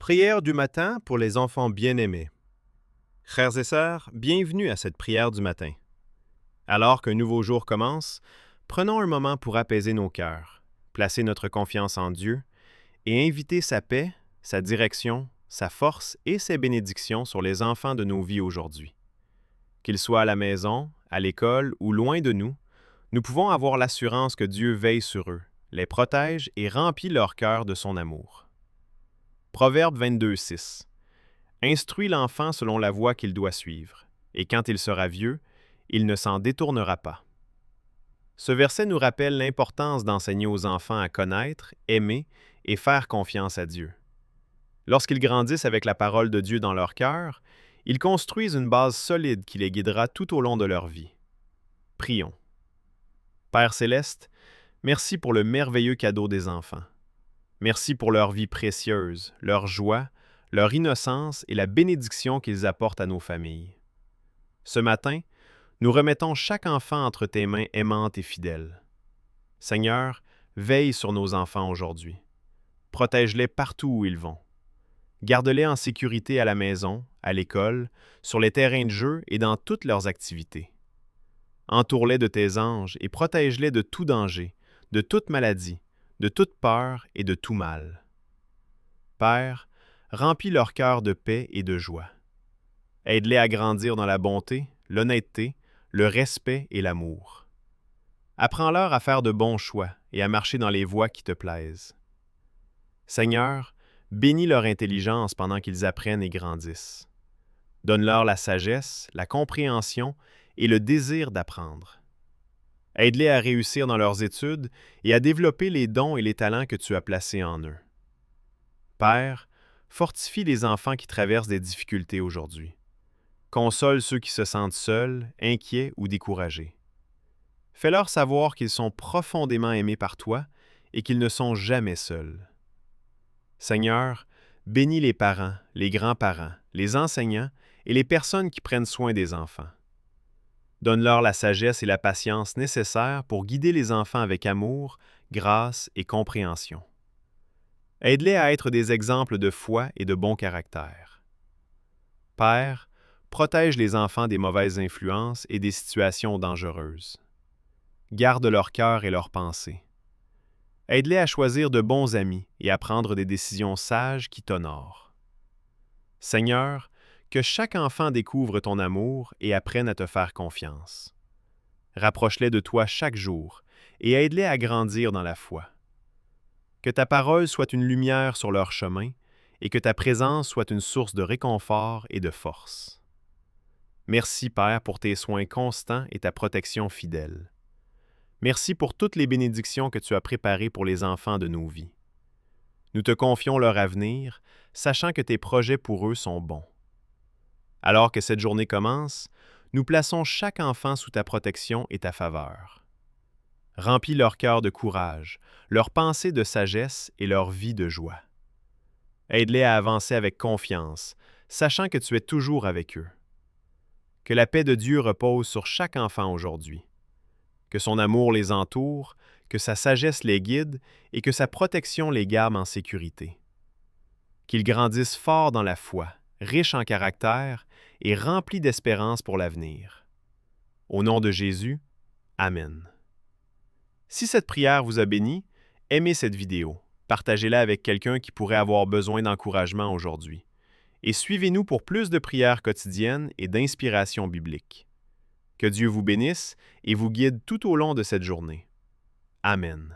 Prière du matin pour les enfants bien-aimés. Frères et sœurs, bienvenue à cette prière du matin. Alors qu'un nouveau jour commence, prenons un moment pour apaiser nos cœurs, placer notre confiance en Dieu et inviter sa paix, sa direction, sa force et ses bénédictions sur les enfants de nos vies aujourd'hui. Qu'ils soient à la maison, à l'école ou loin de nous, nous pouvons avoir l'assurance que Dieu veille sur eux, les protège et remplit leur cœur de son amour. Proverbe 22:6. Instruis l'enfant selon la voie qu'il doit suivre, et quand il sera vieux, il ne s'en détournera pas. Ce verset nous rappelle l'importance d'enseigner aux enfants à connaître, aimer et faire confiance à Dieu. Lorsqu'ils grandissent avec la parole de Dieu dans leur cœur, ils construisent une base solide qui les guidera tout au long de leur vie. Prions. Père céleste, merci pour le merveilleux cadeau des enfants. Merci pour leur vie précieuse, leur joie, leur innocence et la bénédiction qu'ils apportent à nos familles. Ce matin, nous remettons chaque enfant entre tes mains aimantes et fidèles. Seigneur, veille sur nos enfants aujourd'hui. Protège-les partout où ils vont. Garde-les en sécurité à la maison, à l'école, sur les terrains de jeu et dans toutes leurs activités. Entoure-les de tes anges et protège-les de tout danger, de toute maladie, de toute peur et de tout mal. Père, remplis leur cœur de paix et de joie. Aide-les à grandir dans la bonté, l'honnêteté, le respect et l'amour. Apprends-leur à faire de bons choix et à marcher dans les voies qui te plaisent. Seigneur, bénis leur intelligence pendant qu'ils apprennent et grandissent. Donne-leur la sagesse, la compréhension et le désir d'apprendre. Aide-les à réussir dans leurs études et à développer les dons et les talents que tu as placés en eux. Père, fortifie les enfants qui traversent des difficultés aujourd'hui. Console ceux qui se sentent seuls, inquiets ou découragés. Fais-leur savoir qu'ils sont profondément aimés par toi et qu'ils ne sont jamais seuls. Seigneur, bénis les parents, les grands-parents, les enseignants et les personnes qui prennent soin des enfants. Donne-leur la sagesse et la patience nécessaires pour guider les enfants avec amour, grâce et compréhension. Aide-les à être des exemples de foi et de bon caractère. Père, protège les enfants des mauvaises influences et des situations dangereuses. Garde leur cœur et leurs pensées. Aide-les à choisir de bons amis et à prendre des décisions sages qui t'honorent. Seigneur, que chaque enfant découvre ton amour et apprenne à te faire confiance. Rapproche-les de toi chaque jour et aide-les à grandir dans la foi. Que ta parole soit une lumière sur leur chemin et que ta présence soit une source de réconfort et de force. Merci, Père, pour tes soins constants et ta protection fidèle. Merci pour toutes les bénédictions que tu as préparées pour les enfants de nos vies. Nous te confions leur avenir, sachant que tes projets pour eux sont bons. Alors que cette journée commence, nous plaçons chaque enfant sous ta protection et ta faveur. Remplis leur cœur de courage, leur pensée de sagesse et leur vie de joie. Aide-les à avancer avec confiance, sachant que tu es toujours avec eux. Que la paix de Dieu repose sur chaque enfant aujourd'hui. Que son amour les entoure, que sa sagesse les guide et que sa protection les garde en sécurité. Qu'ils grandissent forts dans la foi, riches en caractère et remplis d'espérance pour l'avenir. Au nom de Jésus, Amen. Si cette prière vous a béni, aimez cette vidéo, partagez-la avec quelqu'un qui pourrait avoir besoin d'encouragement aujourd'hui. Et suivez-nous pour plus de prières quotidiennes et d'inspiration biblique. Que Dieu vous bénisse et vous guide tout au long de cette journée. Amen.